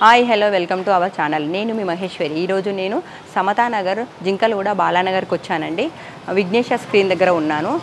Hi hello welcome to our channel. నేను మీ మహేశ్వరి. ఈరోజు నేను సమతానగర్ జింకలగూడ బాలానగర్కి వచ్చానండి. విఘ్నేశ స్క్రీన్ దగ్గర ఉన్నాను.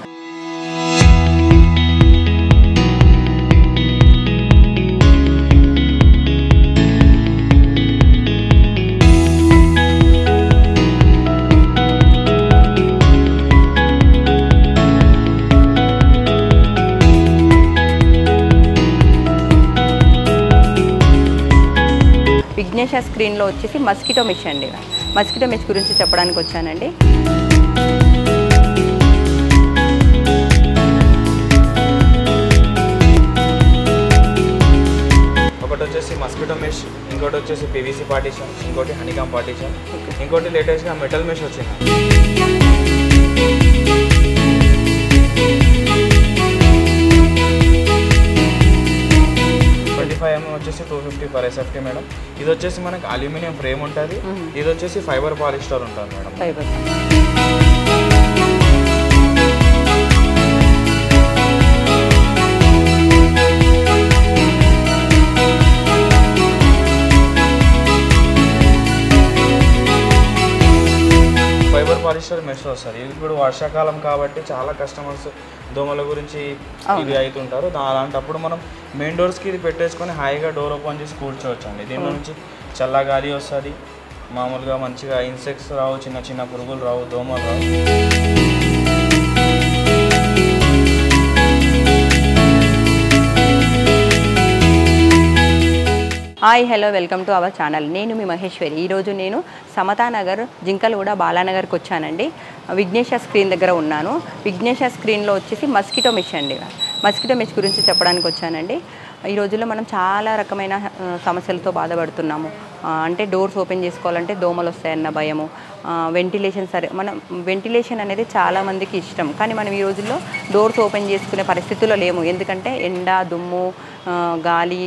విఘ్నేశ స్క్రీన్లో వచ్చేసి మస్కిటో మెష్ అండి. మస్కిటో మెష్ గురించి చెప్పడానికి వచ్చానండి. ఒకటి వచ్చేసి మస్కిటో మెష్, ఇంకోటి వచ్చేసి పీవీసీ పార్టీషన్, ఇంకోటి హనీకామ్ పార్టీషన్, ఇంకోటి లేటెస్ట్గా మెటల్ మెష్ వచ్చింది. 25mm వచ్చేసి 250 per SFT మేడం. ఇది వచ్చేసి మనకి అల్యూమినియం ఫ్రేమ్ ఉంటుంది. ఇది వచ్చేసి ఫైబర్ పాలిస్టర్ ఉంటుంది మేడం. ఫైబర్ పాలిస్టర్ మెష్ వస్తుంది. ఇప్పుడు వర్షాకాలం కాబట్టి చాలా కస్టమర్స్ దోమల గురించి ఇది అవుతుంటారు. అలాంటప్పుడు మనం మెయిన్ డోర్స్కి ఇది పెట్టేసుకొని హాయిగా డోర్ ఓపెన్ చేసి కూర్చోవచ్చు అండి. దీని నుంచి చల్ల గాలి వస్తుంది, మామూలుగా మంచిగా ఇన్సెక్ట్స్ రావు, చిన్న చిన్న పురుగులు రావు, దోమలు రావు. Hi hello welcome to our channel. నేను మీ మహేశ్వరి. ఈరోజు నేను సమతానగర్ జింకలగూడ బాలానగర్కి వచ్చానండి. విఘ్నేశ స్క్రీన్ దగ్గర ఉన్నాను. విఘ్నేశ స్క్రీన్లో వచ్చేసి మస్కిటో మెష్ అండి. మస్కిటో మెష్ గురించి చెప్పడానికి వచ్చానండి. ఈ రోజుల్లో మనం చాలా రకమైన సమస్యలతో బాధపడుతున్నాము. అంటే డోర్స్ ఓపెన్ చేసుకోవాలంటే దోమలు వస్తాయన్న భయము, వెంటిలేషన్ అనేది చాలామందికి ఇష్టం. కానీ మనం ఈ రోజుల్లో డోర్స్ ఓపెన్ చేసుకునే పరిస్థితుల్లో లేము. ఎందుకంటే ఎండ, దుమ్ము, గాలి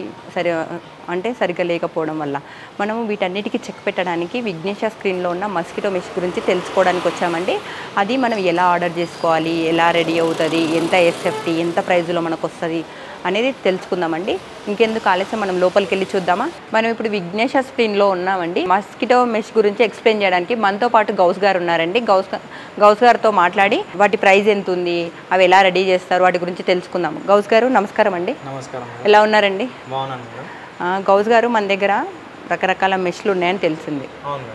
సరిగ్గా లేకపోవడం వల్ల మనము వీటన్నిటికీ చెక్ పెట్టడానికి విఘ్నేశ స్క్రీన్లో ఉన్న మస్కిటో మెష్ గురించి తెలుసుకోవడానికి వచ్చామండి. అది మనం ఎలా ఆర్డర్ చేసుకోవాలి, ఎలా రెడీ అవుతుంది, ఎంత ఎస్ఎఫ్టీ, ఎంత ప్రైజ్లో మనకు వస్తుంది అనేది తెలుసుకుందామండి. ఇంకెందుకు ఆలస్యం, మనం లోపలికి వెళ్ళి చూద్దామా. మనం ఇప్పుడు విఘ్నేశ స్క్రీన్లో ఉన్నామండి. మస్కిటో మెష్ గురించి ఎక్స్ప్లెయిన్ చేయడానికి మనతో పాటు గౌస్ గారు ఉన్నారండి. గౌస్ గారితో మాట్లాడి వాటి ప్రైస్ ఎంత ఉంది, అవి ఎలా రెడీ చేస్తారు, వాటి గురించి తెలుసుకుందాం. గౌస్ గారు నమస్కారం అండి. నమస్కారం. ఎలా ఉన్నారండి? బాగున్నాను మేడం. గౌస్ గారు, మన దగ్గర రకరకాల మెష్లు ఉన్నాయని తెలిసింది.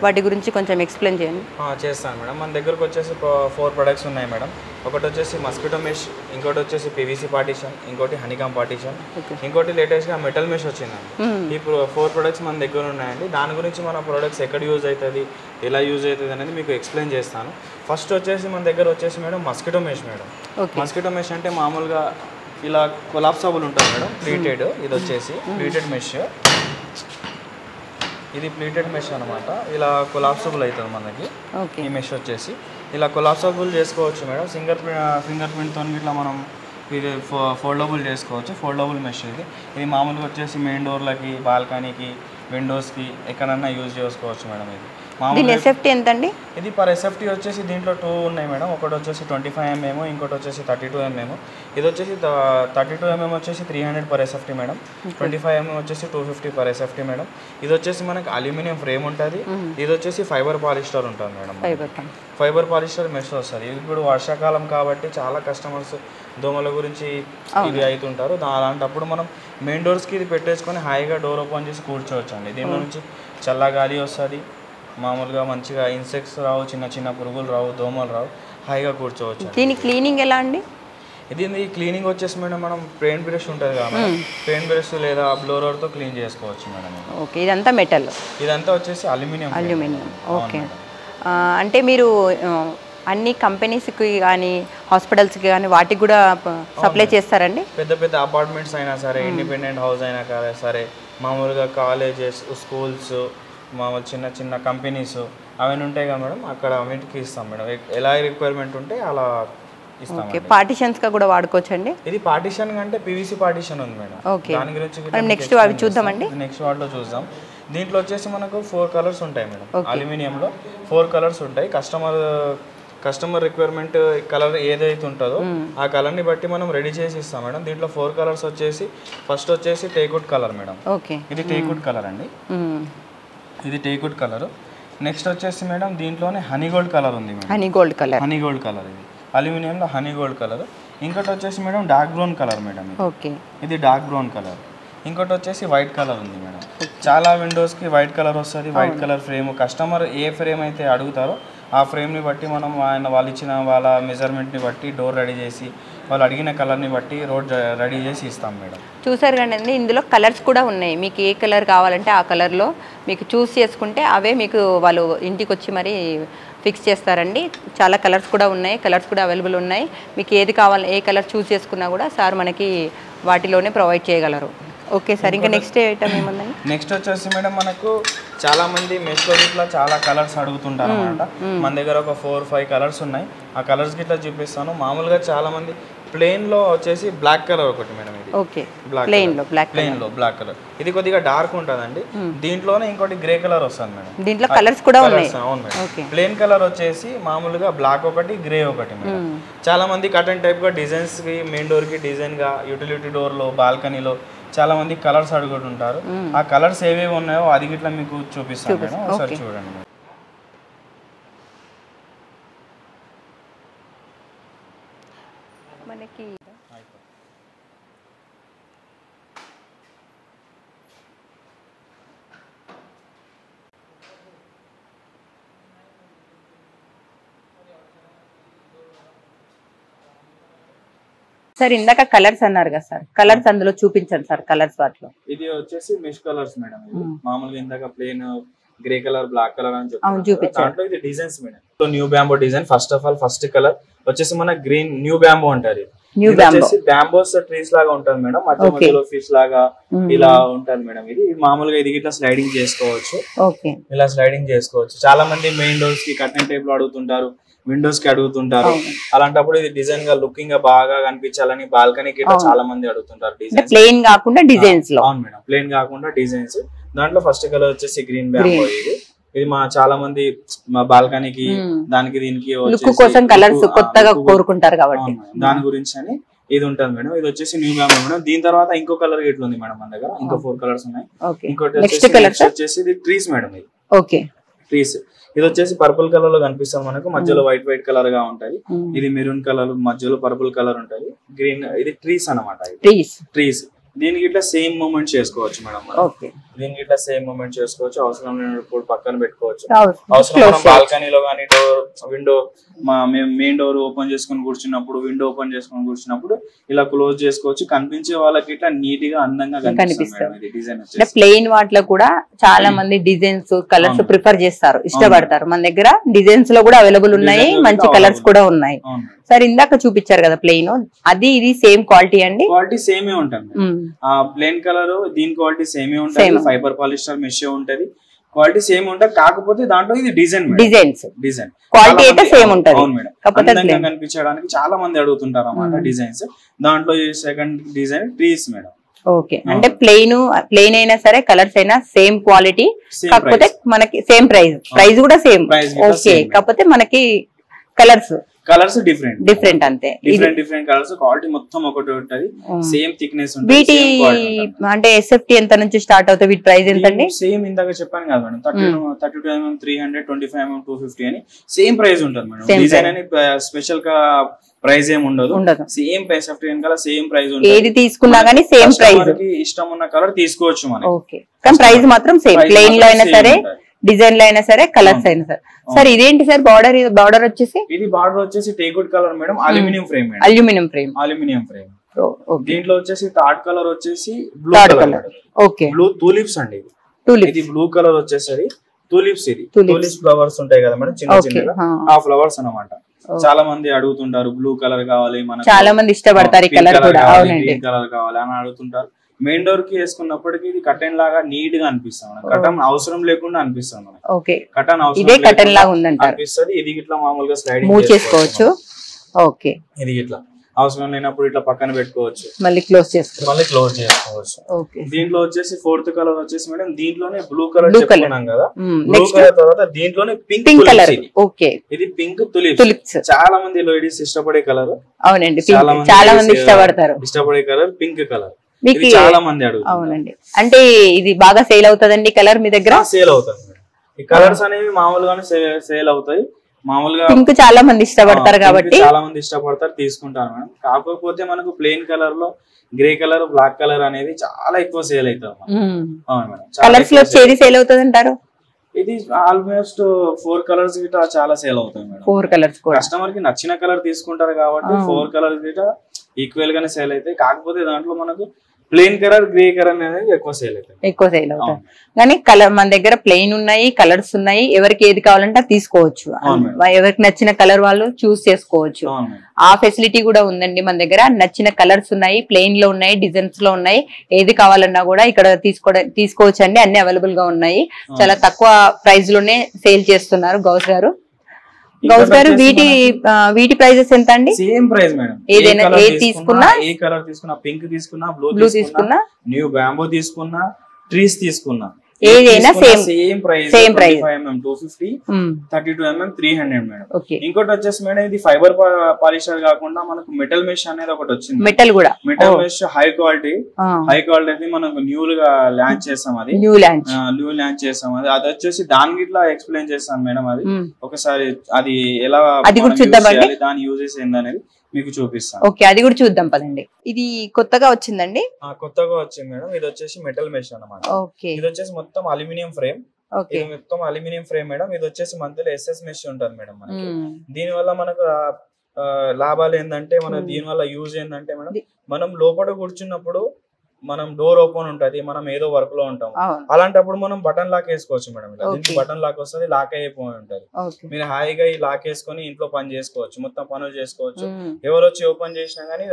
వాటి గురించి కొంచెం ఎక్స్ప్లెయిన్ చేయండి. చేస్తాను మేడం. మన దగ్గరకు వచ్చేసి 4 ప్రొడక్ట్స్ ఉన్నాయి మేడం. ఒకటి వచ్చేసి మస్కిటో మెష్, ఇంకోటి వచ్చేసి పీవీసీ పార్టీషన్, ఇంకోటి హనీకామ్ పార్టీషన్, ఇంకోటి లేటెస్ట్గా మెటల్ మెష్ వచ్చిందండి. ఈ 4 ప్రొడక్ట్స్ మన దగ్గర ఉన్నాయండి. దాని గురించి మన ప్రొడక్ట్స్ ఎక్కడ యూజ్ అవుతుంది, ఎలా యూజ్ అవుతుంది అనేది మీకు ఎక్స్ప్లెయిన్ చేస్తాను. ఫస్ట్ వచ్చేసి మన దగ్గర వచ్చేసి madam mosquito mesh madam. Mosquito mesh అంటే మామూలుగా ఇలా కొలాప్సబుల్ ఉంటుంది మేడం. ప్లీటెడ్, ఇది వచ్చేసి ప్లీటెడ్ మెష్. ఇది ప్లీటెడ్ మెష్ అనమాట. ఇలా కొలాప్సబుల్ అవుతుంది మనకి. ఈ మెష్ వచ్చేసి ఇలా కొలాప్సబుల్ చేసుకోవచ్చు మేడం. ఫింగర్ ప్రింట్తో ఇట్లా మనం ఇది ఫోల్డబుల్ చేసుకోవచ్చు. ఫోల్డబుల్ మెష్ ఇది మామూలుగా వచ్చేసి మెయిన్ డోర్లకి, బాల్కనీకి, విండోస్కి ఎక్కడన్నా యూజ్ చేసుకోవచ్చు మేడం. ఇది దీని ఎస్ఎఫ్టీ ఎంత అండి? ఇది పర్ ఎస్ఎఫ్టీ వచ్చేసి దీంట్లో 2 ఉన్నాయి మేడం. ఒకటి వచ్చేసి 25mm, ఇంకోటి వచ్చేసి 32mm. ఇది వచ్చేసి 32mm వచ్చేసి 300 per SFT మేడం. 25mm వచ్చేసి 250 per SFT మేడం. ఇది వచ్చేసి మనకి అల్యూమినియం ఫ్రేమ్ ఉంటుంది. ఇది వచ్చేసి ఫైబర్ పాలిస్టర్ ఉంటుంది మేడం. ఫైబర్ పాలిస్టర్ మెష్ వస్తుంది. ఇప్పుడు వర్షాకాలం కాబట్టి చాలా కస్టమర్స్ దోమల గురించి ఇది అవుతుంటారు. అలాంటప్పుడు మనం మెయిన్ డోర్స్కి ఇది పెట్టేసుకొని హాయిగా డోర్ ఓపెన్ చేసి కూర్చోవచ్చు అండి. దీని నుంచి చల్ల గాలి వస్తుంది, మామూలుగా మంచిగా ఇన్సెక్ట్స్ రావు, చిన్న చిన్న పురుగులు రావు, దోమలు రావు, హాయిగా కూర్చోవచ్చు. దీని క్లీనింగ్ ఎలా అండి? ఇది క్లీనింగ్ వచ్చేసి మేడం మనం పెయింట్ బ్రష్ ఉంటుంది కదా, పెయింట్ బ్రష్ లేదా బ్లోరర్తో క్లీన్ చేసుకోవచ్చు మేడం. ఓకే. ఇదంతా మెటల్, ఇదంతా వచ్చేసి అల్యూమినియం. ఓకే. అంటే మీరు అన్ని కంపెనీస్కి కానీ హాస్పిటల్స్కి కానీ వాటికి కూడా సప్లై చేస్తారండి? పెద్ద పెద్ద అపార్ట్మెంట్స్ అయినా సరే, ఇండిపెండెంట్ హౌస్ అయినా సరే, మామూలుగా కాలేజెస్, స్కూల్స్, మామూలు చిన్న చిన్న కంపెనీస్ అవన్నీ ఉంటాయి కదా మేడం, అక్కడ అన్నిటికీ ఇస్తాం మేడం. ఎలా రిక్వైర్మెంట్ ఉంటే అలా ఇస్తాం. ఓకే. పార్టిషన్స్గా కూడా వాడుకోవచ్చండి? ఇది పార్టిషన్ అంటే పీవీసీ పార్టిషన్ ఉంది మేడం. ఓకే. దాని గురించి నెక్స్ట్ అవి చూద్దామండి. నెక్స్ట్ వాటిలో చూద్దాం. దీంట్లో వచ్చేసి మనకు 4 కలర్స్ ఉంటాయి మేడం. అల్యూమినియంలో 4 కలర్స్ ఉంటాయి. కస్టమర్ రిక్వైర్మెంట్ కలర్ ఏదైతే ఉంటుందో ఆ కలర్ని బట్టి మనం రెడీ చేసి ఇస్తాం మేడం. దీంట్లో 4 కలర్స్ వచ్చేసి ఫస్ట్ వచ్చేసి టేక్వుడ్ కలర్ మేడం. ఇది టేక్వుడ్ కలర్ అండి, ఇది టేక్వుడ్ కలర్. నెక్స్ట్ వచ్చేసి మేడం దీంట్లోనే హనీ గోల్డ్ కలర్ ఉంది మేడం. హనీ గోల్డ్ కలర్ ఇది అల్యూమినియంలో హనీ గోల్డ్ కలర్. ఇంకోటి వచ్చేసి madam dark brown colour madam. ఇది డార్క్ బ్రౌన్ కలర్. ఇంకోటి వచ్చేసి వైట్ కలర్ ఉంది మేడం. చాలా విండోస్కి వైట్ కలర్ వస్తుంది. వైట్ కలర్ ఫ్రేమ్ కస్టమర్ ఏ ఫ్రేమ్ అయితే అడుగుతారో ఆ ఫ్రేమ్ని బట్టి మనం వాళ్ళు ఇచ్చిన వాళ్ళ మెజర్మెంట్ని బట్టి డోర్ రెడీ చేసి వాళ్ళు అడిగిన కలర్ని బట్టి రోడ్ రెడీ చేసి ఇస్తాం మేడం. చూసారు కానీ ఇందులో కలర్స్ కూడా ఉన్నాయి. మీకు ఏ కలర్ కావాలంటే ఆ కలర్లో మీకు చూస్ చేసుకుంటే అవే మీకు వాళ్ళు ఇంటికి వచ్చి మరి ఫిక్స్ చేస్తారండి. చాలా కలర్స్ కూడా ఉన్నాయి, కలర్స్ కూడా అవైలబుల్ ఉన్నాయి. మీకు ఏది కావాలి ఏ కలర్ చూస్ చేసుకున్నా కూడా సార్ మనకి వాటిలోనే ప్రొవైడ్ చేయగలరు. ఓకే సార్, ఇంకా నెక్స్ట్ ఐటమ్ ఏముందండి? నెక్స్ట్ వచ్చేసి మేడం మనకు చాలా మంది మెష్లో ఇట్లా చాలా కలర్స్ అడుగుతుంటారు అనమాట. మన దగ్గర ఒక 4-5 కలర్స్ ఉన్నాయి. ఆ కలర్స్ గిట్లా చూపిస్తాను. మామూలుగా చాలా మంది ప్లెయిన్లో వచ్చేసి బ్లాక్ కలర్ ఒకటి మేడం. ఇది ఓకే, ప్లెయిన్లో బ్లాక్ కలర్ ఇది కొద్దిగా డార్క్ ఉంటుందండి. దీంట్లోనే ఇంకోటి గ్రే కలర్ వస్తుంది మేడం. దీంట్లో కలర్స్ కూడా ఉన్నాయి. అవును మేడం. ప్లెయిన్ కలర్ వచ్చేసి మామూలుగా బ్లాక్ ఒకటి, గ్రే ఒకటి మేడం. చాలా మంది కటన్ టైప్ గా డిజైన్స్ కి, మెయిన్ డోర్ కి డిజైన్ గా, యూటిలిటీ డోర్ లో, బాల్కనీలో చాలా మంది కలర్స్ అడుగుతుంటారు. ఆ కలర్స్ ఏవేవి ఉన్నాయో అది గిట్లా మీకు చూపిస్తాను మేడం, ఒకసారి చూడండి. మనకి సార్ ఇందాక కలర్స్ అన్నారు కదా సార్, కలర్స్ అందులో చూపించండి సార్. కలర్స్ వాటిలో ఇది వచ్చేసి మెష్ కలర్స్ మేడం. మామూలుగా ఇందాక plain grey colour, black colour అని చెప్పి ఇది designs madam. New bamboo design. First of all first colour వచ్చేసి మన గ్రీన్ న్యూ బ్యాంబో అంటారు. బ్యాంబోస్ ట్రీస్ లాగా ఉంటుంది మేడం. మధ్యలో ఫిష్ లాగా ఇలా ఉంటుంది మేడం. ఇది మామూలుగా ఇది ఇట్లా స్లైడింగ్ చేసుకోవచ్చు. ఇలా స్లైడింగ్ చేసుకోవచ్చు. చాలా మంది మెయిన్ డోర్స్ కి కర్టెన్ టైప్ లో అడుగుతుంటారు, విండోస్ కి అడుగుతుంటారు. అలాంటప్పుడు ఇది డిజైన్ గా లుకింగ్ గా బాగా కనిపించాలని బాల్కనీకి చాలా మంది అడుగుతుంటారు. డిజైన్ ప్లెయిన్ కాకుండా డిజైన్స్ లో. అవును మేడం, ప్లెయిన్ కాకుండా డిజైన్స్. దాంట్లో ఫస్ట్ కలర్ వచ్చేసి గ్రీన్ బ్యాంబో. ఇది మా చాలా మంది మా బాల్కనీకి దానికి దీనికి లుక్ కోసం కలర్స్ కొత్తగా కోరుకుంటారు కాబట్టి దాని గురించి అని ఇది ఉంటుంది మేడం. ఇది వచ్చేసి న్యూ బ్యాంబో మేడం. దీని తర్వాత ఇంకో కలర్ ఇట్లా ఉంది మేడం మన దగ్గర. ఇంకో 4 కలర్స్ ఉన్నాయి. ఇంకోటి వచ్చేసి ఇది ట్రీస్ మేడం. ఇది ఓకే ట్రీస్. ఇది వచ్చేసి పర్పుల్ కలర్ లో కనిపిస్తుంది మనకు. మధ్యలో వైట్ కలర్ గా ఉంటది. ఇది మెరూన్ కలర్, మధ్యలో పర్పుల్ కలర్ ఉంటది. గ్రీన్. ఇది ట్రీస్ అనమాట. ట్రీస్. దీనికి ఇట్లా సేమ్ మూమెంట్ చేసుకోవచ్చు మేడం. దీనికి ఇట్లా సేమ్ మూమెంట్ చేసుకోవచ్చు. అవసరం లేనప్పుడు పక్కన పెట్టుకోవచ్చు. అవసరం బాల్కనీలో కానీ డోర్, విండో, మేము మెయిన్ డోర్ ఓపెన్ చేసుకుని కూర్చున్నప్పుడు, విండో ఓపెన్ చేసుకుని కూర్చున్నప్పుడు ఇలా క్లోజ్ చేసుకోవచ్చు. కనిపించే వాళ్ళకి ఇట్లా నీట్ గా అందంగా కనిపిస్తుంది. డిజైన్ ప్లెయిన్ వాటిలో కూడా చాలా మంది డిజైన్స్, కలర్స్ ప్రిఫర్ చేస్తారు, ఇష్టపడతారు. మన దగ్గర డిజైన్స్ లో కూడా అవైలబుల్ ఉన్నాయి, మంచి కలర్స్ కూడా ఉన్నాయి. సార్ ఇందాక చూపించారు కదా ప్లెయిన్, అది ఇది సేమ్ క్వాలిటీ అండి? క్వాలిటీ సేమే ఉంటుంది. ప్లెయిన్ కలర్ దీని క్వాలిటీ సేమే ఉంటుంది. ఫైబర్ పాలిస్టర్ మెష్ ఉంటది. క్వాలిటీ సేమ్ ఉంటుంది. కాకపోతే దాంట్లో ఇది డిజైన్ క్వాలిటీ అయితే సేమ్ ఉంటుంది. అవును మేడం. అందంగా కనిపించడానికి చాలా మంది అడుగుతుంటారు అన్నమాట డిజైన్స్. దాంట్లో second design trees madam. Okay, అంటే ప్లెయిన్ అయినా సరే కలర్స్ అయినా సేమ్ క్వాలిటీ, కాకపోతే మనకి సేమ్ ప్రైస్ కూడా సేమ్. ఓకే, కాకపోతే మనకి కలర్స్ డిఫరెంట్ అంతే. Different colours. క్వాలిటీ మొత్తం ఒకటి ఉంటది. సేమ్ థిక్నెస్ ఉంటుంది. వీటి అంటే SFT ఎంత నుంచి స్టార్ట్ అవుతాయి? వీటి ప్రైస్ ఎంత అండి? సేమ్ ఇందాక చెప్పాను కదా మేడం, 32 mm 300, 25 mm 250 అని సేమ్ ప్రైస్ ఉంటుంది మేడం. డిజైన్ అని స్పెషల్ గా ప్రైస్ ఏమి ఉండదు. సేమ్ ప్రైస్ సేమ్ ప్రైస్ ఉంటుంది. ఏది తీసుకున్నా గానీ సేమ్ ప్రైస్. ఇష్టం ఉన్న కలర్ తీసుకోవచ్చు మనం. ఓకే, కానీ ప్రైస్ మాత్రం సేమ్. ప్లెయిన్ లో అయినా సరే, డిజైన్ లో అయినా సరే, కలర్స్ అయినా సరే. సార్ ఇదేంటి సార్ బార్డర్ వచ్చేసి? ఇది బార్డర్ వచ్చేసి teakwood colour madam. Aluminium frame. దీంట్లో వచ్చేసి థర్డ్ కలర్ వచ్చేసి blue colour. Okay, blue tulips అండి. ఇది బ్లూ కలర్ వచ్చేసరి టూలిప్స్. ఇది టూలిప్స్ ఫ్లవర్స్ ఉంటాయి కదా మేడం, చిన్న చిన్నగా, ఆ ఫ్లవర్స్ అన్నమాట. చాలా మంది అడుగుతుంటారు బ్లూ కలర్ కావాలి, మనకు చాలా మంది ఇష్టపడతారు. కలర్ కావాలి అని అడుగుతుంటారు. మెయిన్ డోర్ కి వేసుకున్నప్పటికీ ఇది కటన్ లాగా నీట్ గా అనిపిస్తుంది. కటన్ అవసరం లేకుండా అనిపిస్తుంది మనకి. కటన్ అవసరం అనిపిస్తుంది. ఇది ఇట్లా మామూలుగా స్లైడింగ్ చేసుకోవచ్చు. ఓకే, ఇది ఇట్లా అవసరం లేనప్పుడు ఇట్లా పక్కన పెట్టుకోవచ్చు, మళ్ళీ క్లోజ్ చేసుకోవచ్చు. దీంట్లో వచ్చేసి 4th కలర్ వచ్చేసి మేడం దీంట్లోనే బ్లూ కలర్ చెప్పుకున్నాం కదా, బ్లూ కలర్ తర్వాత దీంట్లోనే పింక్ కలర్. ఇది పింక్ తులిప్స్, చాలా మంది లేడీస్ ఇష్టపడే కలర్. అవునండి, చాలా మంది ఇష్టపడే కలర్ పింక్ కలర్, చాలా మంది అడుగుతారు. అవునండి, అంటే ఇది బాగా సేల్ అవుతుందండి కలర్ మీ దగ్గర? సేల్ అవుతుంది. ఈ కలర్స్ అనేవి మామూలుగానే సేల్ అవుతాయి. మామూలుగా పింక్ చాలా మంది ఇష్టపడతారు కాబట్టి చాలా మంది ఇష్టపడతారు, తీసుకుంటారు మేడం. కాకపోతే మనకు ప్లెయిన్ కలర్ లో గ్రే కలర్, బ్లాక్ కలర్ అనేది చాలా ఎక్కువ సేల్ అవుతుంది. కలర్స్ లో ఏది సేల్ అవుతుంది అంటారు? ఇది ఆల్మోస్ట్ 4 కలర్స్ గిట్లా చాలా సేల్ అవుతాయి మేడం. 4 కలర్స్ కస్టమర్ కి నచ్చిన కలర్ తీసుకుంటారు కాబట్టి 4 కలర్స్ గిట్లా ఈక్వల్ గానే సేల్ అవుతాయి. కాకపోతే దాంట్లో మనకు ప్లెయిన్ కలర్, గ్రే కలర్ అనేది ఎక్కువ సేల్ అవుతాయి. కానీ కలర్ మన దగ్గర ప్లెయిన్ ఉన్నాయి, కలర్స్ ఉన్నాయి. ఎవరికి ఏది కావాలంటే తీసుకోవచ్చు, ఎవరికి నచ్చిన కలర్ వాళ్ళు చూస్ చేసుకోవచ్చు. ఆ ఫెసిలిటీ కూడా ఉందండి మన దగ్గర. నచ్చిన కలర్స్ ఉన్నాయి, ప్లెయిన్ లో ఉన్నాయి, డిజైన్స్ లో ఉన్నాయి. ఏది కావాలన్నా కూడా ఇక్కడ తీసుకోవచ్చు అండి. అన్ని అవైలబుల్ గా ఉన్నాయి. చాలా తక్కువ ప్రైస్ లోనే సేల్ చేస్తున్నారు గౌస్ గారు. గౌస్ గారు, వీటి ప్రైజెస్ ఎంత అండి? Same price madam. ఏదైనా ఏది తీసుకున్నా, ఏ కలర్ తీసుకున్నా, పింక్ తీసుకున్నా, బ్లూ తీసుకున్నా, న్యూ బ్యాంబో తీసుకున్నా, ట్రీస్ తీసుకున్నా, ఏదైనా same price. 25mm 250, 32mm 300 madam. ఇంకోటి వచ్చేసి మేడం ఇది ఫైబర్ పాలిషర్ కాకుండా మనకు మెటల్ మెష్ అనేది ఒకటి వచ్చింది. మెటల్ మెష్ హై క్వాలిటీ మనకు న్యూ గా లాంచ్ చేస్తాం. అది న్యూ లాంచ్ చేస్తాం. అది వచ్చేసి దానికి ఇట్లా ఎక్స్ప్లెయిన్ చేస్తాం మేడం. అది ఒకసారి అది ఎలా దాని యూజెస్ ఏందనేది మీకు చూపిస్తాను. ఓకే, అది కూడా చూద్దాం పదండి. ఇది కొత్తగా వచ్చిందండి? కొత్తగా వచ్చింది మేడం. ఇది వచ్చేసి మెటల్ మెష్ అన్నమాట. ఇది వచ్చేసి మొత్తం అల్యూమినియం ఫ్రేమ్. ఇది మొత్తం అల్యూమినియం ఫ్రేమ్ మేడం. ఇది వచ్చేసి మధ్యలో SS మెష్ ఉంటది మేడం మనకి. దీని వల్ల మనకు లాభాలు ఏంటంటే, మన దీని వల్ల యూజ్ ఏంటంటే మేడం, మనం లోపల కూర్చున్నప్పుడు మనం డోర్ ఓపెన్ ఉంటది, మనం ఏదో వర్క్ లో ఉంటాం, అలాంటప్పుడు మనం బటన్ లాక్ వేసుకోవచ్చు మేడం. దీనికి బటన్ లాక్ వస్తుంది, లాక్ అయిపోయి ఉంటది. మీరు హాయిగా ఈ లాక్ వేసుకొని ఇంట్లో పని చేసుకోవచ్చు, మొత్తం పనులు చేసుకోవచ్చు. ఎవరు వచ్చి ఓపెన్ చేసినా గానీ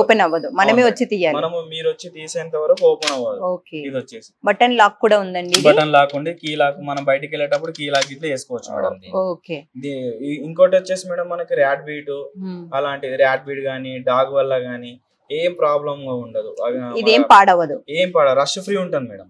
ఓపెన్ అవ్వదు, మనమే వచ్చి తీయాలి. మీరు వచ్చి తీసేంత వరకు ఓపెన్ అవ్వదు. ఇది వచ్చేసి బటన్ లాక్ కూడా ఉందండి. బటన్ లాక్ ఉంది, కీ లాక్. మనం బయటికి వెళ్ళేటప్పుడు కీ లాక్ ఇట్లా వేసుకోవచ్చు మేడం. ఇంకోటి వచ్చేసి మేడం మనకి ర్యాట్ బీట్ అలాంటిది, ర్యాట్ బీట్ గానీ, డాగ్ వల్ల గానీ ఏం ప్రాబ్లం ఉండదు. ఇదేం పాడవదు, రష్ ఫ్రీ ఉంటుంది మేడం.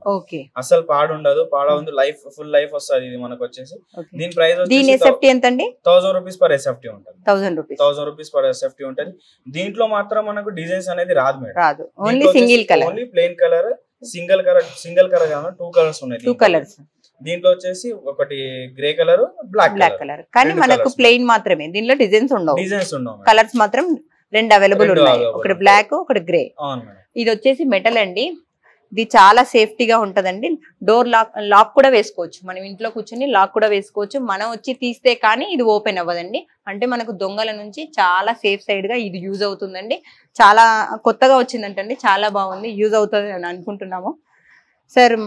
అసలు పాడుండదు, పాడవుంది, లైఫ్ ఫుల్ లైఫ్ వస్తుంది. ఇది మనకు వచ్చేసి దీని ప్రైస్ ఎంతండి? 1000 రూపీస్ పర్ SFT ఉంటుంది. 1000 రూపీస్ పర్ SFT ఉంటుంది. దీంట్లో మాత్రం మనకు డిజైన్స్ అనేది రాదు మేడం. రాదు, only single colour, only plain colour. Single colour కాదు, 2 కలర్స్ ఉన్నాయి. 2 కలర్స్. దీంట్లో వచ్చేసి ఒకటి గ్రే కలర్, బ్లాక్ కలర్. కానీ మనకు ప్లెయిన్ మాత్రమే, దీనిలో డిజైన్స్ ఉండవు. కలర్స్ మాత్రం 2 అవైలబుల్ ఉన్నాయి, ఒకటి బ్లాక్, ఒకటి గ్రే. ఇది వచ్చేసి మెటల్ అండి. ఇది చాలా సేఫ్టీగా ఉంటదండి. డోర్ లాక్ కూడా వేసుకోవచ్చు, మనం ఇంట్లో కూర్చొని లాక్ కూడా వేసుకోవచ్చు. మనం వచ్చి తీస్తే కానీ ఇది ఓపెన్ అవ్వదండి. అంటే మనకు దొంగల నుంచి చాలా సేఫ్ సైడ్ గా ఇది యూజ్ అవుతుందండి. చాలా కొత్తగా వచ్చిందంటండి, చాలా బాగుంది, యూజ్ అవుతుంది అని అనుకుంటున్నాము. సార్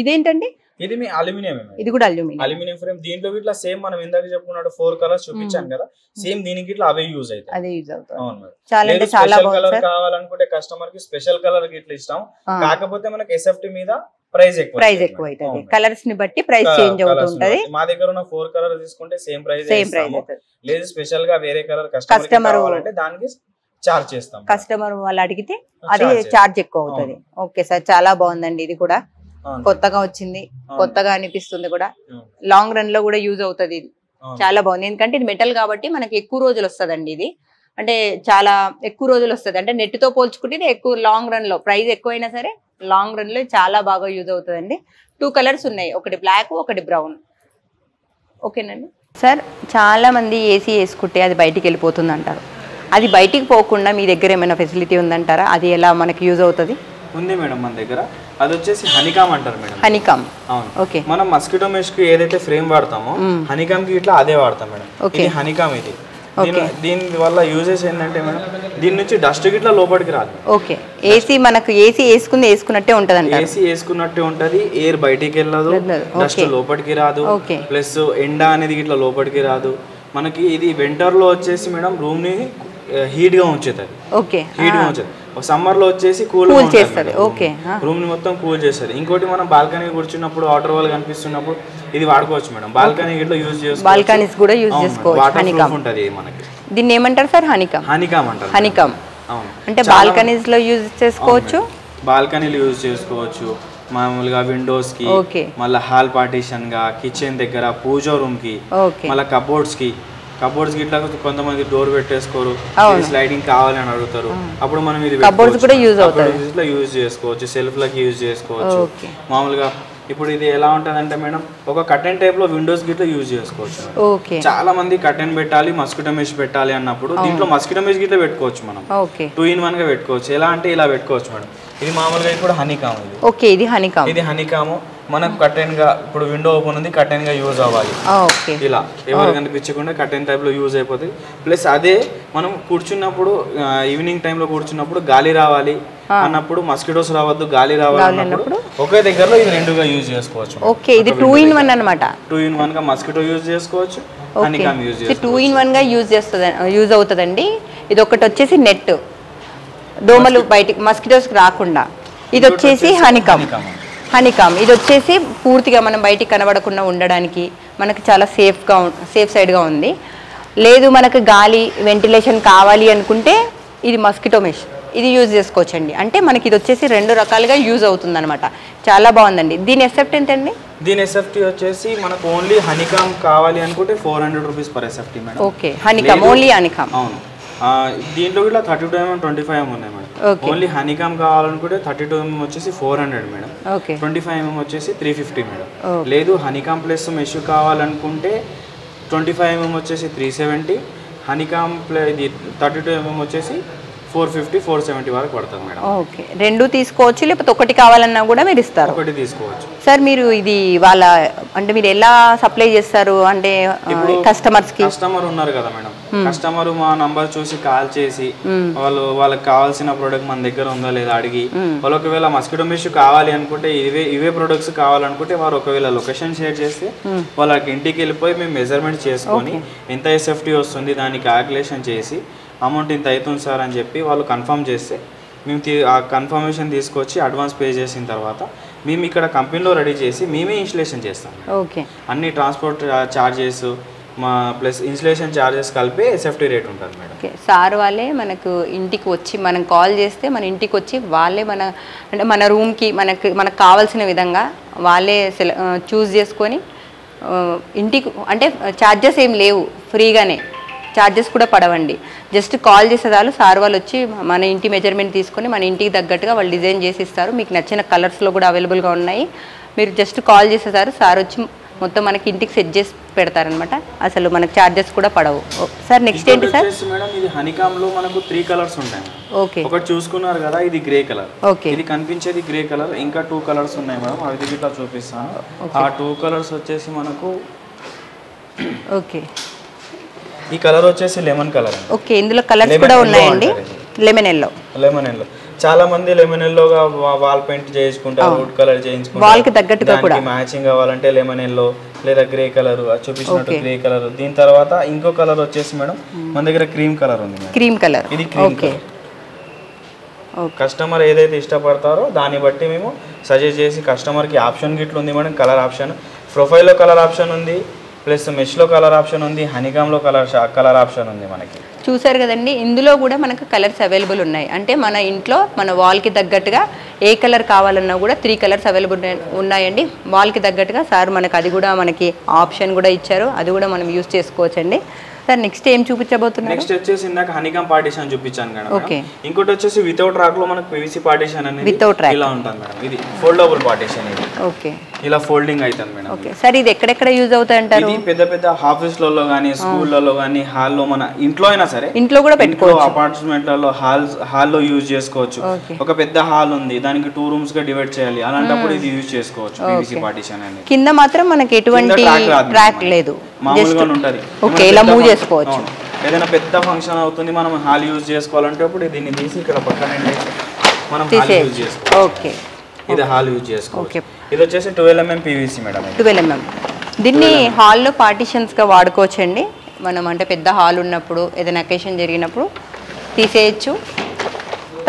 ఇదేంటండి? ఇది మీ అల్యూమినియం. ఇది కూడా అల్యూమినియం ఫ్రేమ్. దీంట్లో ఇట్లా సేమ్ మనం ఇందాక చెప్పుకున్నట్టు 4 కలర్స్ చూపించాను కదా, సేమ్ దీనికి ఇట్లా అవే యూజ్ అవుతాయి. చాలా కలర్ కావాలనుకుంటే కస్టమర్ కి స్పెషల్ కలర్ ఇట్లా ఇస్తాం. కాకపోతే మనకి SFT మీద ప్రైస్ ఎక్కువ అవుతుంది. కలర్స్ ని బట్టి ప్రైస్ చేంజ్ అవుతుంటది. మా దగ్గర ఉన్న 4 కలర్ తీసుకుంటే సేమ్ ప్రైస్ లేదు, స్పెషల్ గా వేరే కలర్ కస్టమర్ కావాలంటే దానికి చార్జ్ చేస్తాం. కస్టమర్ వాళ్ళు అడిగితే అది చార్జ్ ఎక్కువ అవుతుంది. ఓకే సార్, చాలా బాగుందండి. ఇది కూడా కొత్తగా వచ్చింది, కొత్తగా అనిపిస్తుంది కూడా. లాంగ్ రన్ లో కూడా యూజ్ అవుతుంది. ఇది చాలా బాగుంది, ఎందుకంటే ఇది మెటల్ కాబట్టి మనకి ఎక్కువ రోజులు వస్తుందండి. ఇది అంటే చాలా ఎక్కువ రోజులు వస్తుంది. అంటే నెట్ తో పోల్చుకుంటే ఇది ఎక్కువ లాంగ్ రన్ లో, ప్రైస్ ఎక్కువైనా సరే లాంగ్ రన్ లో చాలా బాగా యూజ్ అవుతుందండి. 2 కలర్స్ ఉన్నాయి, ఒకటి బ్లాక్, ఒకటి బ్రౌన్. ఓకేనండి సార్. చాలా మంది AC వేసుకుంటే అది బయటికి వెళ్ళిపోతుంది అంటారు. అది బయటికి పోకుండా మీ దగ్గర ఏమైనా ఫెసిలిటీ ఉందంటారా? అది ఎలా మనకి యూజ్ అవుతుంది? ఉంది మేడం మన దగ్గర. అది వచ్చేసి హనీకామ్ అంటారు మేడం. హనీకామ్. అవును. ఓకే. మనం మస్కిటో మెష్ కి ఏదైతే ఫ్రేమ్ వాడతామో హనీకామ్ కి ఇట్లా అదే వాడతాం మేడం. ఇది హనీకామ్. ఇది దీని వల్ల యూజెస్ ఏంటంటే మేడం, దీని నుంచి డస్ట్ గిట్లా లోపలికి రాదు. ఓకే. ఏసీ మనకు వేసుకున్నట్టే ఉంటది అంట. ఏసీ వేసుకున్నట్టే ఉంటది, ఎయిర్ బయటికి వెళ్ళదు, డస్ట్ లోపలికి రాదు, ప్లస్ ఎండ అనేది ఇట్లా లోపలికి రాదు. మనకి ఇది వింటర్ లో వచ్చేసి మేడం రూమ్ ని హీట్ గా ఉంచుతుంది. ఓకే. హీట్ గా ఉంచుతుంది. సమ్మర్ లో వచ్చేసి కూల్ చేస్తుంది. ఓకే. రూమ్ ని మొత్తం కూల్ చేస్తుంది. ఇంకోటి మనం బాల్కనీ కూర్చున్నప్పుడు వాటర్ వాల్ కనిపిస్తున్నప్పుడు ఇది వాడుకోవచ్చు మేడం. బాల్కనీ ఇట్లా యూజ్ చేసుకోవచ్చు. బాల్కనీస్ కూడా యూజ్ చేసుకోవచ్చు. వాటర్ ప్రూఫ్ ఉంటది మనకి. దీన్ని ఏమంటారు సార్? హనీకమ్. హనీకమ్ అంటారు. హనీకమ్ అవును. అంటే బాల్కనీస్ లో యూజ్ చేసుకోవచ్చు, బాల్కనీలు యూజ్ చేసుకోవచ్చు, మామూలుగా విండోస్ కి, మళ్ళీ హాల్ పార్టీషన్ గా, కిచెన్ దగ్గర, పూజ రూమ్ కి, మళ్ళీ కబోర్డ్స్ కి ఇట్లా కొంతమంది డోర్ పెట్టేసుకోరు, స్లైడింగ్ కావాలని అడుగుతారు, అప్పుడు మనం ఇది యూజ్ చేసుకోవచ్చు, సెల్ఫ్ లకి యూజ్ చేసుకోవచ్చు. మామూలుగా ఇప్పుడు ఇది ఎలా ఉంటదంటే మేడం, ఒక కర్టెన్ టైప్ లో విండోస్ గిట్లా యూజ్ చేసుకోవచ్చు. చాలా మంది కర్టెన్ పెట్టాలి, మస్కిటో మెష్ పెట్టాలి అన్నప్పుడు దీంట్లో మస్కిటో మెష్ గిట్లా పెట్టుకోవచ్చు మనం. 2 in 1 గా పెట్టుకోవచ్చు. ఎలా అంటే ఇలా పెట్టుకోవచ్చు మేడం. ఇది మామూలుగా ఇప్పుడు హనీకామ్. ఇది హనీకామ్ మనకు కర్టెన్ గా, ఇప్పుడు విండో ఓపెన్ ఉంది, కర్టెన్ గా యూజ్ అవ్వాలి, ఇలా ఎవరు కనిపించకుండా కర్టెన్ టైప్ లో యూజ్ అయిపోతుంది. ప్లస్ అదే మనం కూర్చున్నప్పుడు, ఈవినింగ్ టైంలో కూర్చున్నప్పుడు గాలి రావాలి అన్నప్పుడు, మస్కిటోస్ రావద్దు, గాలి రావాలి అన్నప్పుడు ఒకే దగ్గరలో ఇది రెండుగా యూజ్ చేసుకోవచ్చు. ఇది 2 in 1 అన్నమాట. 2 in 1 గా మస్కిటో యూజ్ చేసుకోవచ్చు, హనీకామ్ యూజ్ చేసుకోవచ్చు. 2 in 1 గా యూజ్ అవుతుందండి. ఇది ఒకటి వచ్చేసి నెట్, దోమలు బయటికి మస్కిటోస్ రాకుండా. ఇది వచ్చేసి హనీకామ్. ఇది వచ్చేసి పూర్తిగా మనం బయటికి కనబడకుండా ఉండడానికి మనకు చాలా సేఫ్ సైడ్గా ఉంది. లేదు మనకు గాలి వెంటిలేషన్ కావాలి అనుకుంటే ఇది మస్కిటో మెష్, ఇది యూజ్ చేసుకోవచ్చండి. అంటే మనకి ఇది వచ్చేసి 2 రకాలుగా యూజ్ అవుతుంది అనమాట. చాలా బాగుందండి. దీని ఎస్ఎఫ్టీ ఎంతండి? దీని ఎస్ఎఫ్టీ వచ్చేసి మనకు ఓన్లీ హనీకామ్ కావాలి అనుకుంటే 400 rupees per SFT madam. Okay, honeycomb, only honeycomb. అవును. దీంట్లో కూడా 32 mm 25 mm ఉన్నాయి మేడం. ఓన్లీ హనీకామ్ కావాలనుకుంటే 32 mm వచ్చేసి 400 మేడం, 25 mm వచ్చేసి 350 మేడం. లేదు హనీకామ్ ప్లస్ మెష్ కావాలనుకుంటే 25 mm వచ్చేసి 370, హనీకామ్ ఇది 32 mm వచ్చేసి 450, 470 వరకు పడుతుంది మేడం. ఓకే, 2 తీసుకోవచ్చు, లేకపోతే ఒకటి కావాలన్నా కూడా మీరు ఇస్తారు? ఒకటి తీసుకోవచ్చు సార్. మీరు ఇది వాళ్ళ అంటే మీరు ఎలా సప్లై చేస్తారు అంటే కస్టమర్ ఉన్నారు కదా మేడం, కస్టమర్ మా నంబర్ చూసి కాల్ చేసి వాళ్ళకి కావాల్సిన ప్రోడక్ట్ మన దగ్గర ఉందో లేదా అడిగి, వాళ్ళు ఒకవేళ మస్కిటో మెష్ కావాలి అనుకుంటే ఇవే ప్రొడక్ట్స్ కావాలనుకుంటే వారు ఒకవేళ లొకేషన్ షేర్ చేస్తే వాళ్ళకి ఇంటికి వెళ్ళిపోయి మేము మెజర్మెంట్ చేసుకొని ఎంత ఎస్ఎఫ్టీ వస్తుంది దాన్ని క్యాల్కులేషన్ చేసి అమౌంట్ ఇంత అవుతుంది సార్ అని చెప్పి వాళ్ళు కన్ఫర్మ్ చేస్తే మేము ఆ కన్ఫర్మేషన్ తీసుకొచ్చి అడ్వాన్స్ పే చేసిన తర్వాత మేము ఇక్కడ కంపెనీలో రెడీ చేసి మేమే ఇన్స్టలేషన్ చేస్తాం. అన్ని transport charges plus installation charges కలిపి ఎస్ఎఫ్టీ రేట్ ఉంటుంది మేడం. సార్ వాళ్ళే మనకు ఇంటికి వచ్చి, మనం కాల్ చేస్తే మన ఇంటికి వచ్చి వాళ్ళే అంటే మన రూమ్కి మనకు కావాల్సిన విధంగా వాళ్ళే చూస్ చేసుకొని ఇంటికి, అంటే ఛార్జెస్ ఏం లేవు, ఫ్రీగానే, ఛార్జెస్ కూడా పడవండి. జస్ట్ కాల్ చేసేదాలు సార్ వాళ్ళు వచ్చి మన ఇంటి మెజర్మెంట్ తీసుకొని మన ఇంటికి తగ్గట్టుగా వాళ్ళు డిజైన్ చేసి ఇస్తారు. మీకు నచ్చిన కలర్స్లో కూడా అవైలబుల్గా ఉన్నాయి. మీరు జస్ట్ కాల్ చేసేసారు, సార్ వచ్చి మొత్తం మనకి ఇంటికి సెట్ చేసి పెడతారనమాట. అసలు మనకు ఛార్జెస్ కూడా పడవు. సార్ నెక్స్ట్ ఏంటి సార్? మేడం ఇది హనీకామ్ లో మనకు 3 కలర్స్ ఉంటాయి. ఓకే, ఒకటి చూసుకున్నారు కదా, ఇది గ్రే కలర్. ఓకే, ఇది కనిపించేది గ్రే కలర్. ఇంకా 2 కలర్స్ ఉన్నాయి మేడం, అవి ఇట్లా చూపిస్తాను. ఆ 2 కలర్స్ వచ్చేసి మనకు, ఓకే, ఈ కలర్ వచ్చేసి లెమన్ కలర్. ఓకే, ఇందులో కలర్స్ కూడా ఉన్నాయండి. లెమన్ ఎల్లో చాలా మంది లెమన్ ఎల్లోగా వాల్ పెయింట్ చేయించుకుంటారు, వుడ్ కలర్ చేయించుకుంటారు, వాల్ కి తగ్గట్టుగా కూడా మ్యాచింగ్ కావాలంటే లెమన్ ఎల్లో లేదా గ్రే కలర్ చూపించినట్టు గ్రే కలర్. దీని తర్వాత ఇంకో కలర్ వచ్చేసి మేడం మన దగ్గర క్రీమ్ కలర్ ఉంది. క్రీమ్ కలర్, ఇది క్రీమ్ కలర్. కస్టమర్ ఏదైతే ఇష్టపడతారో దాన్ని బట్టి మేము సజెస్ట్ చేసి, కస్టమర్కి ఆప్షన్ గిట్లు ఉంది మేడం, కలర్ ఆప్షన్, ప్రొఫైల్లో కలర్ ఆప్షన్ ఉంది, ప్లస్ మెష్లో కలర్ ఆప్షన్ ఉంది, హనీకామ్లో కలర్ ఆప్షన్ ఉంది. మనకి చూసారు కదండి, ఇందులో కూడా మనకు కలర్స్ అవైలబుల్ ఉన్నాయి. అంటే మన ఇంట్లో మన వాల్కి తగ్గట్టుగా ఏ కలర్ కావాలన్నా కూడా 3 కలర్స్ అవైలబుల్ ఉన్నాయండి. వాల్కి తగ్గట్టుగా సార్ మనకు అది కూడా మనకి ఆప్షన్ కూడా ఇచ్చారు, అది కూడా మనం యూజ్ చేసుకోవచ్చండి. సార్ నెక్స్ట్ ఏం చూపించబోతున్నారు? నెక్స్ట్ వచ్చేసి ఇందాక హనీకామ్ పార్టీషన్ చూపించాను మేడం. ఓకే, ఇంకోటి వచ్చేసి వితౌట్ రాక్ లో మనకు పీవీసీ పార్టీషన్ అనేది ఇలా ఉంటుంది మేడం. ఇది ఫోల్డబుల్ పార్టీషన్. ఇది ఓకే, ఇలా ఫోల్డింగ్ అవుతుంది మేడం. ఓకే సార్, ఇది ఎక్కడెక్కడ యూజ్ అవుతాయి అంటారు? ఇది పెద్ద పెద్ద ఆఫీస్లలో కానీ, స్కూళ్ళలో కానీ, హాల్లో, మన ఇంట్లో అయినా సరే, ఇంట్లో కూడా పెట్టుకోవచ్చు, అపార్ట్మెంట్లలో హాల్లో యూజ్ చేసుకోవచ్చు. ఒక పెద్ద హాల్ ఉంది, దానికి 2 రూమ్స్ గా డివైడ్ చేయాలి, అలాంటప్పుడు ఇది యూజ్ చేసుకోవచ్చు పీవీసీ పార్టీషన్ అనేది. కింద మాత్రం మనకి ఎటువంటి ట్రాక్ లేదు, మామూలుగా ఉంటది. ఓకే, ఇలా మూవ్ చేసుకోవచ్చు. ఏదైనా పెద్ద ఫంక్షన్ అవుతుంది, మనం హాల్ యూజ్ చేసుకోవాలంటే అప్పుడు దీన్ని తీసి ఇక్కడ పక్కన మనం హాల్ యూజ్ చేసుకోవచ్చు. ఓకే, ఇది హాల్ యూజ్ చేసుకోవచ్చు. ఇది వచ్చేసి 12 mm పీవీసీ మేడం. 12 mm దీన్ని హాల్లో పార్టీషన్స్గా వాడుకోవచ్చండి. మనం అంటే పెద్ద హాల్ ఉన్నప్పుడు, ఏదైనా అకేషన్ జరిగినప్పుడు తీసేయచ్చు,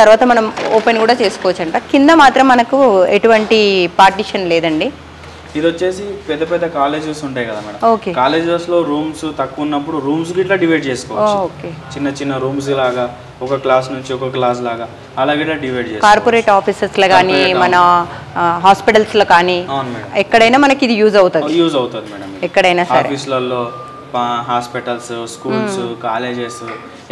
తర్వాత మనం ఓపెన్ కూడా చేసుకోవచ్చు అంట. కింద మాత్రం మనకు ఎటువంటి పార్టీషన్ లేదండి. ఇది వచ్చేసి పెద్ద పెద్ద కాలేజెస్ ఉంటాయి కదా మేడం, ఓకే కాలేజెస్ లో రూమ్స్ తక్కువ ఉన్నప్పుడు రూమ్స్ ఇట్లా డివైడ్ చేసుకోవచ్చు. ఓకే చిన్న చిన్న రూమ్స్ లాగా ఒక క్లాస్ నుంచి ఒక క్లాస్ లాగా అలాగే డివైడ్ చేసుకోవచ్చు. కార్పొరేట్ ఆఫీసెస్ లో కానీ మన హాస్పిటల్స్ లో కానీ అవును మేడం, ఎక్కడైనా మనకి ఇది యూజ్ అవుతుంది. యూజ్ అవుతుంది మేడం. ఎక్కడైనా సరే ఆఫీసులలో, హాస్పిటల్స్, స్కూల్స్, కాలేజెస్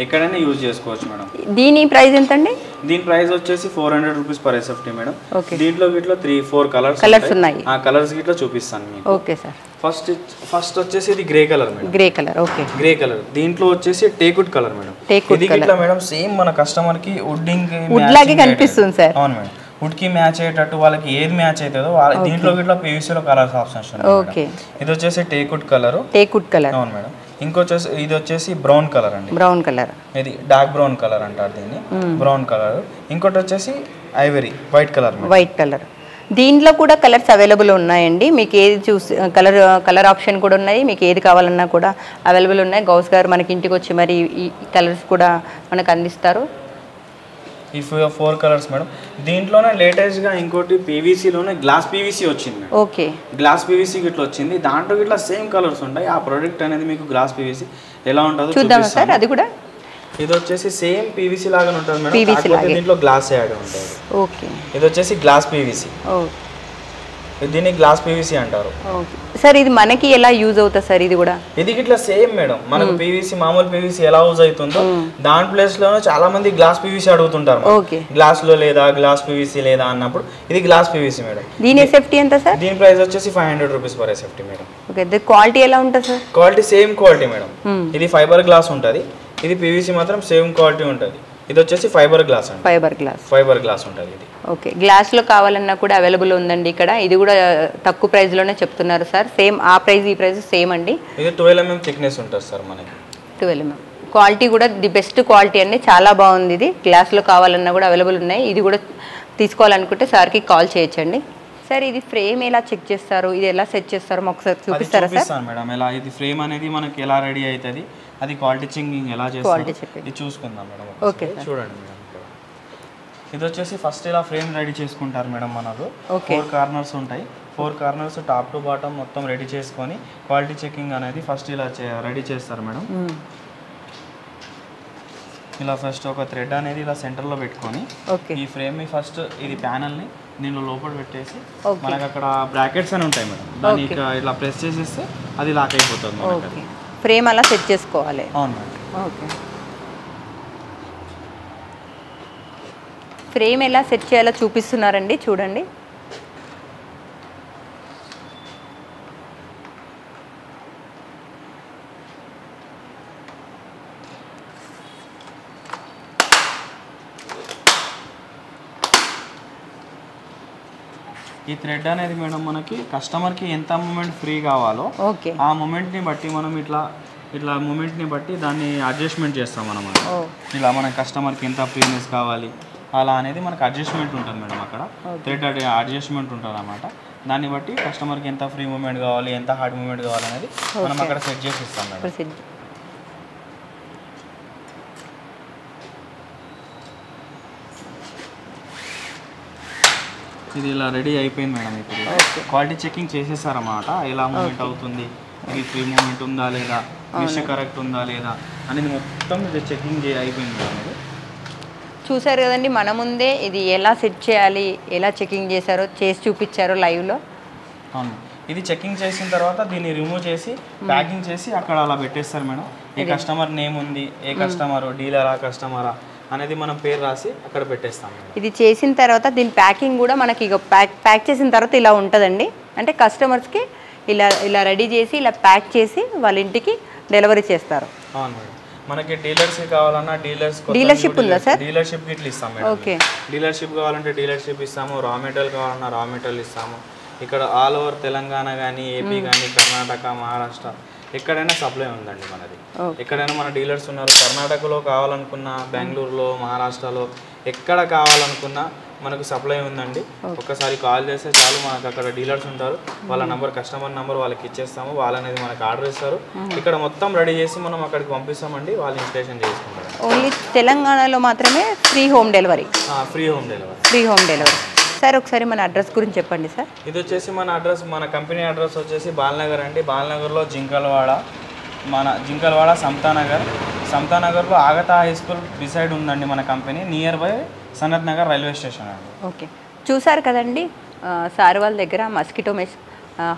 ఎక్కడైనా యూజ్ చేసుకోవచ్చు మేడం. దీని ప్రైస్ ఎంత అండి? దీని ప్రైస్ వచ్చేసి 400 rupees per SFT madam. Okay, దీంట్లో గిట్లా 3-4 కలర్స్ ఉన్నాయి. ఆ కలర్స్ గిట్లా చూపిస్తాను మీకు. Okay sir. ఫస్ట్ వచ్చేసి ఇది grey colour madam. Grey colour, okay grey colour. దీంట్లో వచ్చేసి టేకుడ్ కలర్ మేడం. ఇది గిట్లా మేడం సేమ్ మన కస్టమర్ కి వుడ్ లాగే కనిపిస్తుంది సార్. అవును మేడం, వుడ్ కి మ్యాచ్ అయ్యేటట్టు వాళ్ళకి ఏది మ్యాచ్ అవుతుందో దీంట్లో గిట్లా PVC లో కలర్స్ ఆప్షన్స్ ఉన్నాయి. ఓకే, ఇది వచ్చేసి టేకుడ్ కలర్. టేకుడ్ కలర్, అవును మేడం. ఇంకొచ్చేసి ఇది వచ్చేసి బ్రౌన్ కలర్ అండి. బ్రౌన్ కలర్, ఇది డార్క్ బ్రౌన్ కలర్ అంటారు దీన్ని, బ్రౌన్ కలర్. ఇంకోటి వచ్చేసి Ivory white colour. White colour. దీంట్లో కూడా కలర్స్ అవైలబుల్ ఉన్నాయండి. మీకు ఏది చూసి కలర్ ఆప్షన్ కూడా ఉన్నాయి. మీకు ఏది కావాలన్నా కూడా అవైలబుల్ ఉన్నాయి. గౌస్ గారు మనకి ఇంటికి వచ్చి మరి ఈ కలర్స్ కూడా మనకు అందిస్తారు. ఈ 4 కలర్స్ మేడం. దీంట్లోనే లేటెస్ట్ గా ఇంకోటి PVC-లోనే గ్లాస్ PVC వచ్చింది. ఓకే, గ్లాస్ PVC గిట్లా వచ్చింది. దాంట్లో గిట్లా సేమ్ కలర్స్ ఉంటాయి. ఆ ప్రోడక్ట్ అనేది మీకు గ్లాస్ PVC ఎలా ఉంటుందో చూద్దాం సార్. అది కూడా ఇది వచ్చేసి సేమ్ PVC లాగానే ఉంటుంది మేడం, కాకపోతే దీంట్లో గ్లాస్ యాడ్ ఉంటుంది. ఓకే, ఇది వచ్చేసి గ్లాస్ PVC. ఓకే, దీన్ని గ్లాస్ PVC అంటారు. Okay sir. ఇది మనకి ఎలా యూజ్ అవుతుంది సార్? ఇది కూడా ఇది గిట్లా సేమ్ మేడం. మనకు PVC మామూలు PVC ఎలా యూజ్ అవుతుందో దాని ప్లేస్ లోనే చాలా మంది గ్లాస్ PVC అడుగుతుంటారు. ఓకే, గ్లాస్ లో లేదా గ్లాస్ PVC లేదా అన్నప్పుడు ఇది గ్లాస్ PVC మేడం. దీని SFT ఎంత సార్? దీని ప్రైస్ వచ్చేసి 500 rupees per SFT madam. Okay, quality ఎలా ఉంటుంది sir? Quality same quality madam. ఇది ఫైబర్ గ్లాస్ ఉంటుంది, ఇది PVC మాత్రం సేమ్ క్వాలిటీ ఉంటుంది. ఇది వచ్చేసి ఫైబర్ గ్లాస్ అండి. ఫైబర్ గ్లాస్ ఉంటుంది ఇది. ఓకే, గ్లాస్లో కావాలన్నా కూడా అవైలబుల్ ఉందండి ఇక్కడ. ఇది కూడా తక్కువ ప్రైస్లోనే చెప్తున్నారు సార్. సేమ్ ఆ ప్రైస్ ఈ ప్రైస్ సేమ్ అండి. ఇది 12 mm థిక్నెస్ ఉంటుంది సార్ మనకి. 12 mm. క్వాలిటీ కూడా ది బెస్ట్ క్వాలిటీ అండి, చాలా బాగుంది. ఇది గ్లాస్లో కావాలన్నా కూడా అవైలబుల్ ఉన్నాయి. ఇది కూడా తీసుకోవాలనుకుంటే సార్కి కాల్ చేయొచ్చండి. సార్ ఇది ఫ్రేమ్ ఎలా చెక్ చేస్తారు, ఇది ఎలా సెట్ చేస్తారో ఒకసారి చూపిస్తారా సార్? మేడం ఎలా ఇది ఫ్రేమ్ అనేది మనకి ఎలా రెడీ అవుతుంది, అది క్వాలిటీ చెకింగ్ ఎలా చేస్తారు ఇది చూసుకుందాం మేడం. ఓకే, చూడండి మేడం. ఇది వచ్చేసి ఫస్ట్ ఇలా ఫ్రేమ్ రెడీ చేసుకుంటారు మేడం. మనకు 4 కార్నర్స్ ఉంటాయి. 4 కార్నర్స్ టాప్ టు బాటమ్ మొత్తం రెడీ చేసుకొని క్వాలిటీ చెకింగ్ అనేది ఫస్ట్ ఇలా రెడీ చేస్తారు మేడం. ఇలా ఫస్ట్ ఒక థ్రెడ్ అనేది ఇలా సెంటర్లో పెట్టుకొని ఈ ఫ్రేమ్ ని ఫస్ట్ ఇది ప్యానల్ని దీనిలో లోపల పెట్టేసి మనకు అక్కడ బ్రాకెట్స్ అని ఉంటాయి మేడం, దాన్ని ఇట్లా ప్రెస్ చేసేస్తే అది లాక్ అయిపోతుంది. ఫ్రేమ్ అలా సెట్ చేసుకోవాలి. అవును మేడం. ఓకే, ఫ్రేమ్ ఎలా సెట్ చేయాలో చూపిస్తున్నారండి, చూడండి. ఈ థ్రెడ్ అనేది మేడం మనకి కస్టమర్కి ఎంత మూమెంట్ ఫ్రీ కావాలో ఆ మూమెంట్ని బట్టి మనం ఇట్లా మూమెంట్ని బట్టి దాన్ని అడ్జస్ట్మెంట్ చేస్తాం మనం. ఇలా మన కస్టమర్కి ఎంత ఫ్రీనెస్ కావాలి అలా అనేది మనకు అడ్జస్ట్మెంట్ ఉంటుంది మేడం. అక్కడ థ్రెడ్ అడ్జస్ట్మెంట్ ఉంటుంది అన్నమాట. దాన్ని బట్టి కస్టమర్కి ఎంత ఫ్రీ మూమెంట్ కావాలి, ఎంత హార్డ్ మూమెంట్ కావాలి అనేది మనం అక్కడ సెట్ చేసి ఇస్తాం మేడం. ఇది ఇలా రెడీ అయిపోయింది మేడం. ఇప్పుడు క్వాలిటీ చెకింగ్ చేసేసారన్నమాట. ఎలా మూమెంట్ అవుతుంది, ఇది ఫ్రీ మూమెంట్ ఉందా లేదా, మెష్ కరెక్ట్ ఉందా లేదా అనేది మొత్తం ఇది చెకింగ్ అయిపోయింది మేడం. ఇది చూసారు కదండి, మన ముందే ఇది ఎలా సెట్ చేయాలి, ఎలా చెకింగ్ చేశారో చేసి చూపించారో లైవ్లో. అవును, ఇది చెకింగ్ చేసిన తర్వాత దీన్ని రిమూవ్ చేసి ప్యాకింగ్ చేసి అక్కడ అలా పెట్టేస్తారు మేడం. ఏ కస్టమర్ నేమ్ ఉంది, ఏ కస్టమర్, డీలరా కస్టమరా అనేది మనం పేరు రాసి అక్కడ పెట్టేస్తాం. ఇది చేసిన తర్వాత దీని ప్యాకింగ్ కూడా మనకి ఇక ప్యాక్ చేసిన తర్వాత ఇలా ఉంటుందండి. అంటే కస్టమర్స్కి ఇలా రెడీ చేసి ఇలా ప్యాక్ చేసి వాళ్ళ ఇంటికి డెలివరీ చేస్తారు. అవును మేడం. మనకి డీలర్స్ కావాలన్నా డీలర్షిప్ ఉందా సార్? డీలర్షిప్ ఇట్లా ఇస్తాం మేడం. ఓకే, డీలర్షిప్ కావాలంటే డీలర్షిప్ ఇస్తాము, రా మెటీరియల్ కావాలన్నా రా మెటీరియల్ ఇస్తాము. ఇక్కడ ఆల్ ఓవర్ తెలంగాణ కానీ, ఏపీ కానీ, కర్ణాటక, మహారాష్ట్ర ఎక్కడైనా సప్లై ఉందండి మనది. ఎక్కడైనా మన డీలర్స్ ఉన్నారు. కర్ణాటకలో కావాలనుకున్నా, బెంగళూరులో, మహారాష్ట్రలో ఎక్కడ కావాలనుకున్నా మనకు సప్లై ఉందండి. ఒక్కసారి కాల్ చేస్తే చాలు, మనకు అక్కడ డీలర్స్ ఉంటారు. వాళ్ళ నంబర్, కస్టమర్ నంబర్ వాళ్ళకి ఇచ్చేస్తాము. వాళ్ళు అనేది మనకు ఆర్డర్ ఇస్తారు. ఇక్కడ మొత్తం రెడీ చేసి మనం అక్కడికి పంపిస్తామండి. వాళ్ళు ఇన్స్టేషన్ చేసుకుంటారు. ఓన్లీ తెలంగాణలో మాత్రమే free home delivery. Free home delivery. Sir ఒకసారి మన అడ్రస్ గురించి చెప్పండి సార్. ఇది వచ్చేసి మన అడ్రస్, మన కంపెనీ అడ్రస్ వచ్చేసి బాల్నగర్ అండి. బాల్నగర్లో జింకలవాడ సమతానగర్లో ఆగతా హై స్కూల్ బిసైడ్ ఉందండి మన company, near by Sanath Nagar railway station అండి. ఓకే, చూసారు కదండి సార్ వాళ్ళ దగ్గర మస్కిటో మెష్,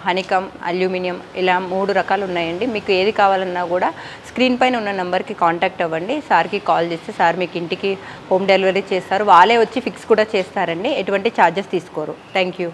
హనీకమ్, అల్యూమినియం ఇలా 3 రకాలు ఉన్నాయండి. మీకు ఏది కావాలన్నా కూడా స్క్రీన్ పైన ఉన్న నెంబర్కి కాంటాక్ట్ అవ్వండి. సార్కి కాల్ చేస్తే సార్ మీకు ఇంటికి హోమ్ డెలివరీ చేస్తారు. వాళ్ళే వచ్చి ఫిక్స్ కూడా చేస్తారండి. ఎటువంటి ఛార్జెస్ తీసుకోరు. Thank you.